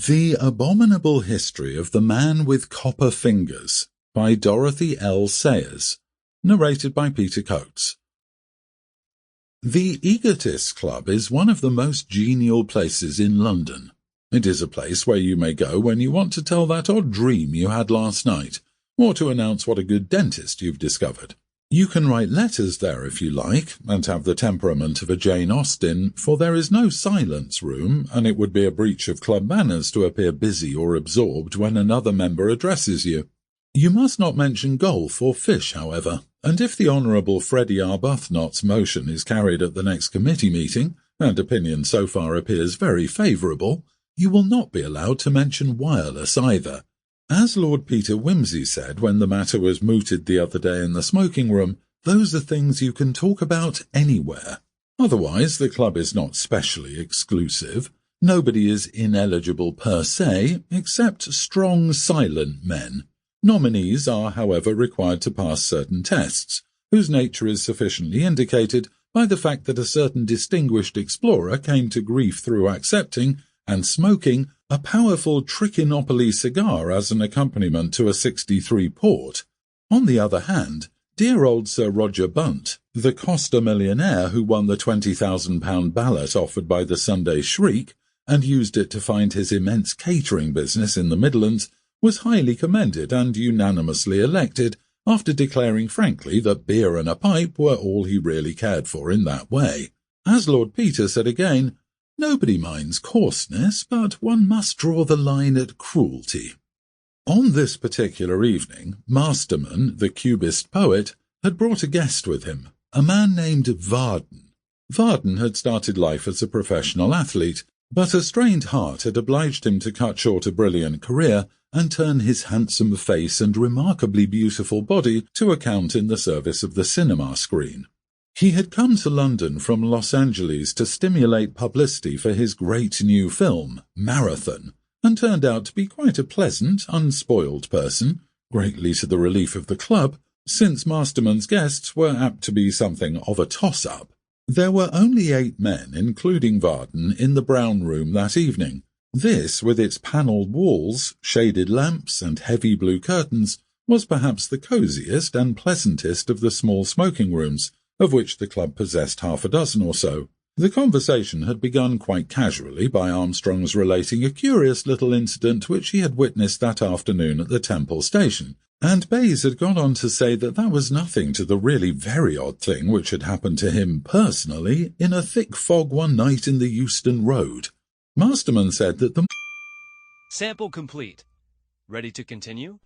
The Abominable History of the Man with Copper Fingers by Dorothy L. Sayers, narrated by Peter Coates. The Egotists Club is one of the most genial places in London. It is a place where you may go when you want to tell that odd dream you had last night, or to announce what a good dentist you've discovered. You can write letters there if you like, and have the temperament of a Jane Austen, for there is no silence room, and it would be a breach of club manners to appear busy or absorbed when another member addresses you. You must not mention golf or fish, however, and if the Honourable Freddie Arbuthnot's motion is carried at the next committee meeting, and opinion so far appears very favourable, you will not be allowed to mention wireless either. As Lord Peter Wimsey said when the matter was mooted the other day in the smoking room, those are things you can talk about anywhere. Otherwise, the club is not specially exclusive. Nobody is ineligible per se, except strong, silent men. Nominees are, however, required to pass certain tests, whose nature is sufficiently indicated by the fact that a certain distinguished explorer came to grief through accepting and smoking a powerful Trichinopoly cigar as an accompaniment to a 63 port. On the other hand, dear old Sir Roger Bunt, the Coster millionaire who won the £20,000 ballot offered by the Sunday Shriek and used it to find his immense catering business in the Midlands, was highly commended and unanimously elected after declaring frankly that beer and a pipe were all he really cared for in that way. As Lord Peter said again, nobody minds coarseness, but one must draw the line at cruelty. On this particular evening, Masterman, the Cubist poet, had brought a guest with him, a man named Varden. Varden had started life as a professional athlete, but a strained heart had obliged him to cut short a brilliant career and turn his handsome face and remarkably beautiful body to account in the service of the cinema screen. He had come to London from Los Angeles to stimulate publicity for his great new film, Marathon, and turned out to be quite a pleasant, unspoiled person, greatly to the relief of the club, since Masterman's guests were apt to be something of a toss-up. There were only 8 men, including Varden, in the Brown Room that evening. This, with its panelled walls, shaded lamps, and heavy blue curtains, was perhaps the cosiest and pleasantest of the small smoking rooms, of which the club possessed half a dozen or so. The conversation had begun quite casually by Armstrong's relating a curious little incident which he had witnessed that afternoon at the Temple station, and Bayes had gone on to say that was nothing to the really very odd thing which had happened to him personally in a thick fog one night in the Euston Road. Masterman said that the... Sample complete. Ready to continue?